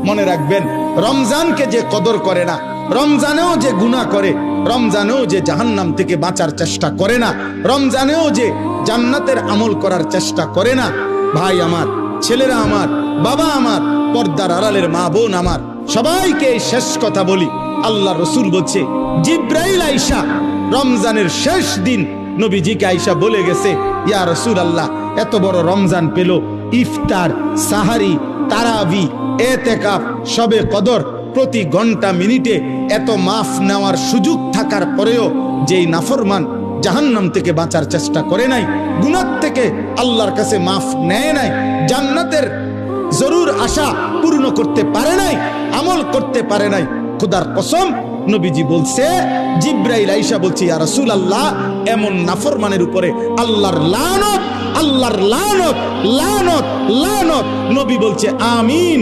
মনে রাখবেন, রমজানকে যে কদর করে না, রমজানেও যে গুনাহ করে, রমজানেও যে জাহান্নাম থেকে বাঁচার চেষ্টা করে না, রমজানেও যে জান্নাতের আমল করার চেষ্টা করে না, ভাই আমার, ছেলেরা আমার, বাবা আমার, পর্দার আড়ালের মা বোন আমার, সবাইকে এই শেষ কথা বলি। আল্লাহ রসুল বলছে, জিব্রাইল আইসা রমজানের শেষ দিন নবীজিকে আইসা বলে গেছে, ইয়া রাসূলুল্লাহ, এত বড় রমজান পেল, ইফতার, সাহারি, তারাবি, এতেকাফ, শবে কদর, প্রতি ঘন্টা মিনিটে এত মাফ নেওয়ার সুযোগ থাকার পরেও যেই নাফরমান জাহান্নাম থেকে বাঁচার চেষ্টা করে নাই, গুনাহ থেকে আল্লাহর কাছে মাফ নেয় নাই, জান্নাতের জরুর আশা পূর্ণ করতে পারে নাই, আমল করতে পারে নাই, খোদার কসম নবীজি বলছে, জিব্রাইল আইসা বলছে, ইয়া রাসূলুল্লাহ, এমন নাফরমানের উপরে আল্লাহর লানত, আল্লাহর লানত, লানত, লানত। নবী বলছে আমিন।